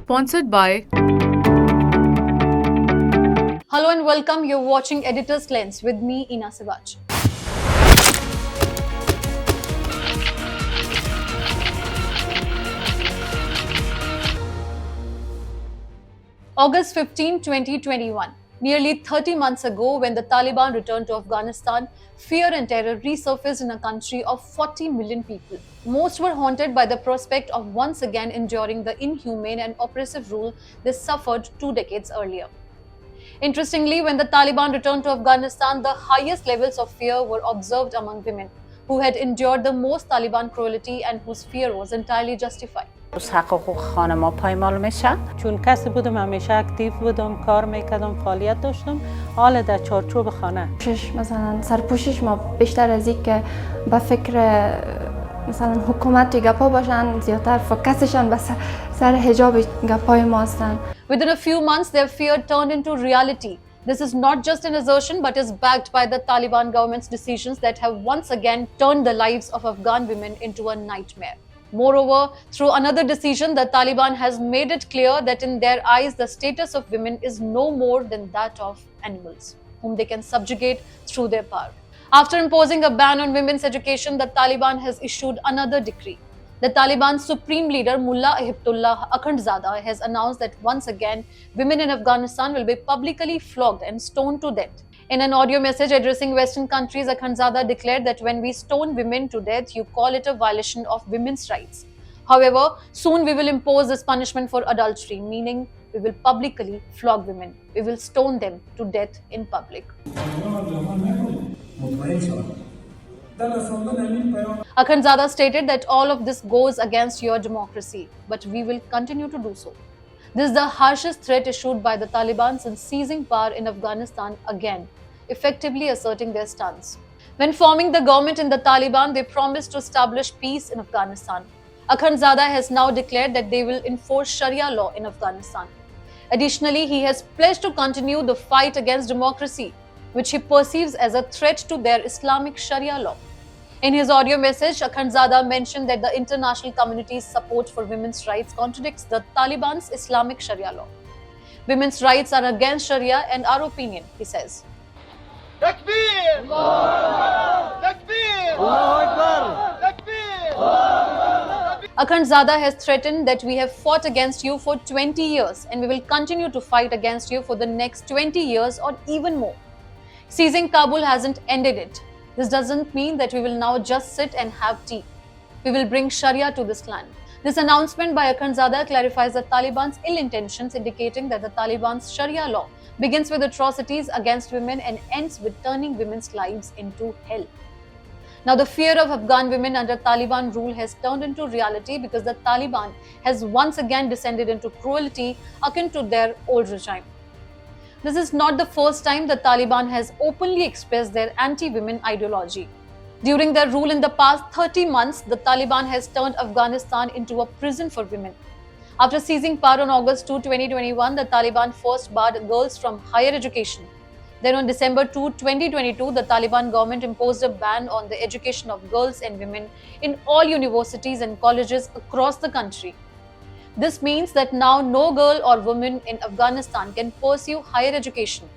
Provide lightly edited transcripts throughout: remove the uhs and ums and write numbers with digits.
Sponsored by. Hello and welcome. You're watching Editor's Lens with me, Ina Sivaj. August 15, 2021. Nearly 30 months ago, when the Taliban returned to Afghanistan, fear and terror resurfaced in a country of 40 million people. Most were haunted by the prospect of once again enduring the inhumane and oppressive rule they suffered 2 decades earlier. Interestingly, when the Taliban returned to Afghanistan, the highest levels of fear were observed among women, who had endured the most Taliban cruelty and whose fear was entirely justified. حقوق خانم‌ها پایمال میشه. چون کسی بودم همیشه اکتیو بودم، کار میکردم، فعالیت داشتم، حالا در چارچوب خانه. مثلا سرپوشش ما بیشتر از این که به فکر مثلا حکومت گپا باشن، زیادتر فوکسشان به سر حجاب گپای ما هستن. Within a few months, their fear turned into reality. This is not just an assertion, but is backed by the Taliban government's decisions that have once again turned the lives of Afghan women into a nightmare. Moreover, through another decision, the Taliban has made it clear that in their eyes, the status of women is no more than that of animals, whom they can subjugate through their power. After imposing a ban on women's education, the Taliban has issued another decree. The Taliban's supreme leader, Mullah Akhundzada, has announced that once again, women in Afghanistan will be publicly flogged and stoned to death. In an audio message addressing Western countries, Akhundzada declared that when we stone women to death, you call it a violation of women's rights. However, soon we will impose this punishment for adultery, meaning we will publicly flog women. We will stone them to death in public. Akhundzada stated that all of this goes against your democracy, but we will continue to do so. This is the harshest threat issued by the Taliban since seizing power in Afghanistan again, effectively asserting their stance. When forming the government in the Taliban, they promised to establish peace in Afghanistan. Akhundzada has now declared that they will enforce Sharia law in Afghanistan. Additionally, he has pledged to continue the fight against democracy, which he perceives as a threat to their Islamic Sharia law. In his audio message, Akhundzada mentioned that the international community's support for women's rights contradicts the Taliban's Islamic Sharia law. Women's rights are against Sharia and our opinion, he says. Takbir! Takbir! Takbir! Akhundzada has threatened that we have fought against you for 20 years and we will continue to fight against you for the next 20 years or even more. Seizing Kabul hasn't ended it. This doesn't mean that we will now just sit and have tea. We will bring Sharia to this land. This announcement by Akhundzada clarifies the Taliban's ill intentions, indicating that the Taliban's Sharia law begins with atrocities against women and ends with turning women's lives into hell. Now, the fear of Afghan women under Taliban rule has turned into reality because the Taliban has once again descended into cruelty akin to their old regime. This is not the first time the Taliban has openly expressed their anti-women ideology. During their rule in the past 30 months, the Taliban has turned Afghanistan into a prison for women. After seizing power on August 2, 2021, the Taliban first barred girls from higher education. Then on December 2, 2022, the Taliban government imposed a ban on the education of girls and women in all universities and colleges across the country. This means that now no girl or woman in Afghanistan can pursue higher education.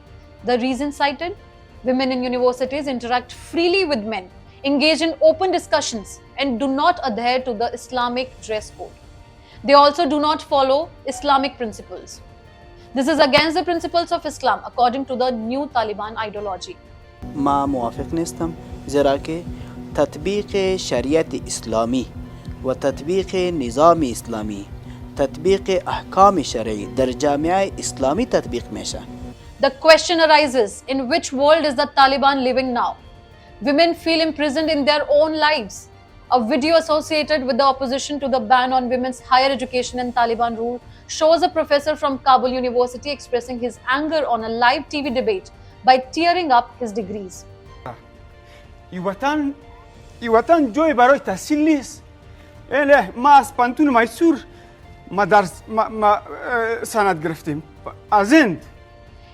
The reason cited? Women in universities interact freely with men, engage in open discussions, and do not adhere to the Islamic dress code. They also do not follow Islamic principles. This is against the principles of Islam according to the new Taliban ideology. ما موافق نیستم زیرا که تطبیق شریعت اسلامی و تطبیق نظام اسلامی تطبیق احکام شرعی در جامعه اسلامی تطبیق میشه. The question arises, in which world is the Taliban living now? Women feel imprisoned in their own lives. A video associated with the opposition to the ban on women's higher education and Taliban rule shows a professor from Kabul University expressing his anger on a live TV debate by tearing up his degrees. ای وطن جای برای تحصیل نیست. ما از پانتون میسور ما سند گرفتیم از هند.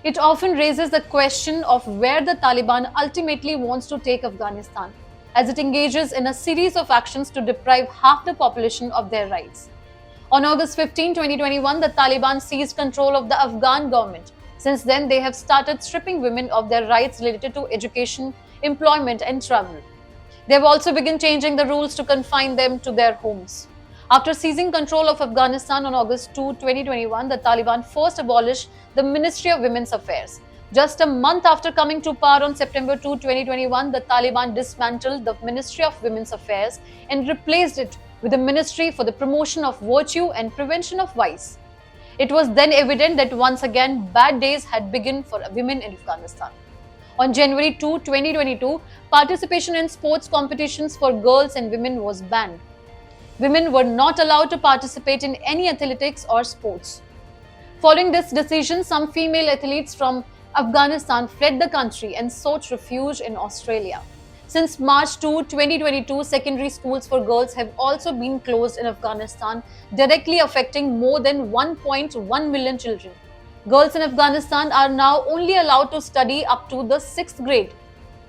It often raises the question of where the Taliban ultimately wants to take Afghanistan, as it engages in a series of actions to deprive half the population of their rights. On August 15, 2021, the Taliban seized control of the Afghan government. Since then, they have started stripping women of their rights related to education, employment, and travel. They have also begun changing the rules to confine them to their homes. After seizing control of Afghanistan on August 2, 2021, the Taliban first abolished the Ministry of Women's Affairs. Just a month after coming to power on September 2, 2021, the Taliban dismantled the Ministry of Women's Affairs and replaced it with the Ministry for the Promotion of Virtue and Prevention of Vice. It was then evident that once again bad days had begun for women in Afghanistan. On January 2, 2022, participation in sports competitions for girls and women was banned. Women were not allowed to participate in any athletics or sports. Following this decision, some female athletes from Afghanistan fled the country and sought refuge in Australia. Since March 2, 2022, secondary schools for girls have also been closed in Afghanistan, directly affecting more than 1.1 million children. Girls in Afghanistan are now only allowed to study up to the 6th grade.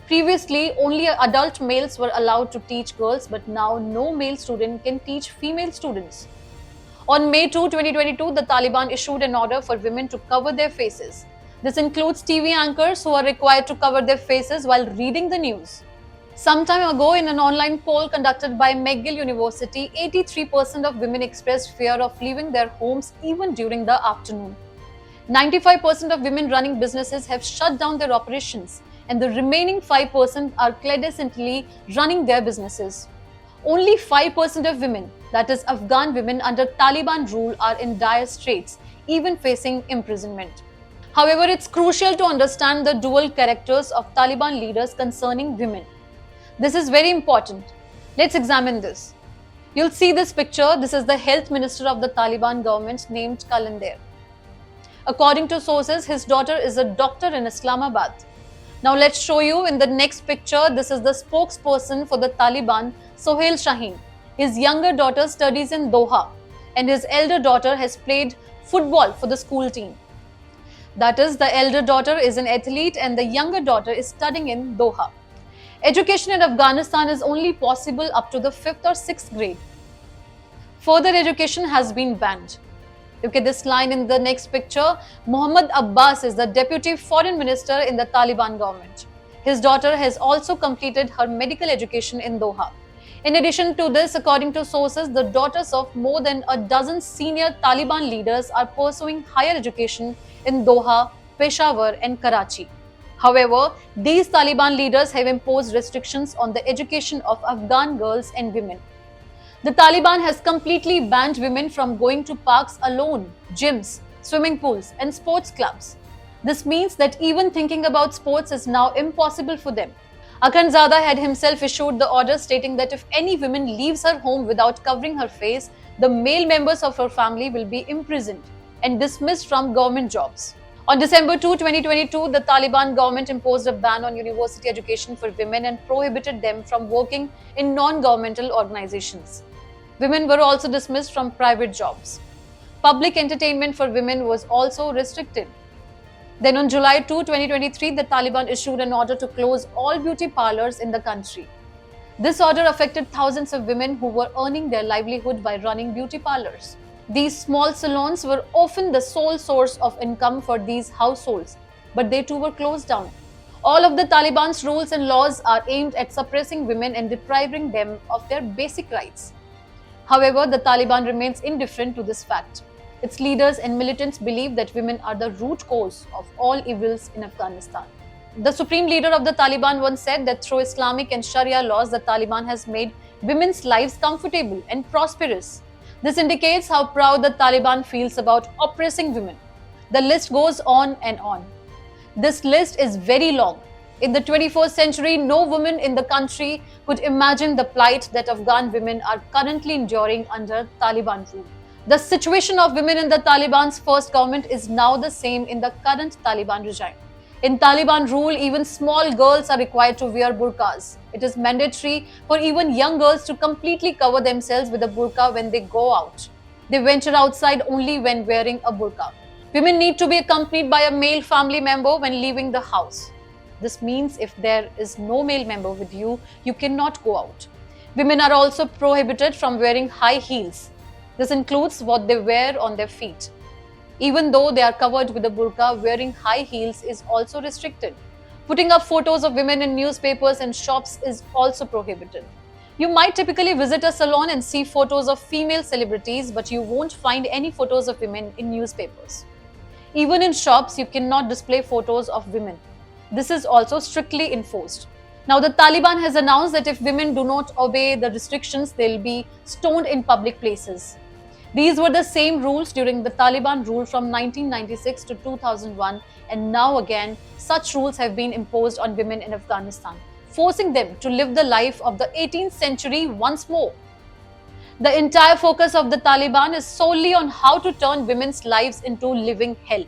Previously, only adult males were allowed to teach girls, but now no male student can teach female students. On May 2, 2022, the Taliban issued an order for women to cover their faces. This includes TV anchors who are required to cover their faces while reading the news. Some time ago, in an online poll conducted by McGill University, 83% of women expressed fear of leaving their homes even during the afternoon. 95% of women running businesses have shut down their operations, and the remaining 5% are clandestinely running their businesses. Only 5% of women, that is Afghan women under Taliban rule, are in dire straits, even facing imprisonment. However, it's crucial to understand the dual characters of Taliban leaders concerning women. This is very important. Let's examine this. You'll see this picture. This is the health minister of the Taliban government named Qalandar. According to sources, his daughter is a doctor in Islamabad. Now let's show you in the next picture. This is the spokesperson for the Taliban, Sohail Shaheen. His younger daughter studies in Doha, and his elder daughter has played football for the school team. That is, the elder daughter is an athlete and the younger daughter is studying in Doha. Education in Afghanistan is only possible up to the 5th or 6th grade. Further education has been banned. Look at this line in the next picture. Muhammad Abbas is the deputy foreign minister in the Taliban government. His daughter has also completed her medical education in Doha. In addition to this, according to sources, the daughters of more than a dozen senior Taliban leaders are pursuing higher education in Doha, Peshawar and Karachi. However, these Taliban leaders have imposed restrictions on the education of Afghan girls and women. The Taliban has completely banned women from going to parks alone, gyms, swimming pools and sports clubs. This means that even thinking about sports is now impossible for them. Akhundzada had himself issued the order stating that if any woman leaves her home without covering her face, the male members of her family will be imprisoned and dismissed from government jobs. On December 2, 2022, the Taliban government imposed a ban on university education for women and prohibited them from working in non-governmental organizations. Women were also dismissed from private jobs. Public entertainment for women was also restricted. Then on July 2, 2023, the Taliban issued an order to close all beauty parlors in the country. This order affected thousands of women who were earning their livelihood by running beauty parlors. These small salons were often the sole source of income for these households, but they too were closed down. All of the Taliban's rules and laws are aimed at suppressing women and depriving them of their basic rights. However, the Taliban remains indifferent to this fact. Its leaders and militants believe that women are the root cause of all evils in Afghanistan. The supreme leader of the Taliban once said that through Islamic and Sharia laws, the Taliban has made women's lives comfortable and prosperous. This indicates how proud the Taliban feels about oppressing women. The list goes on and on. This list is very long. In the 21st century, no woman in the country could imagine the plight that Afghan women are currently enduring under Taliban rule. The situation of women in the Taliban's first government is now the same in the current Taliban regime. In Taliban rule, even small girls are required to wear burqas. It is mandatory for even young girls to completely cover themselves with a burqa when they go out. They venture outside only when wearing a burqa. Women need to be accompanied by a male family member when leaving the house. This means if there is no male member with you, you cannot go out. Women are also prohibited from wearing high heels. This includes what they wear on their feet. Even though they are covered with a burqa, wearing high heels is also restricted. Putting up photos of women in newspapers and shops is also prohibited. You might typically visit a salon and see photos of female celebrities, but you won't find any photos of women in newspapers. Even in shops, you cannot display photos of women. This is also strictly enforced. Now, the Taliban has announced that if women do not obey the restrictions, they'll be stoned in public places. These were the same rules during the Taliban rule from 1996 to 2001, and now again, such rules have been imposed on women in Afghanistan, forcing them to live the life of the 18th century once more. The entire focus of the Taliban is solely on how to turn women's lives into living hell.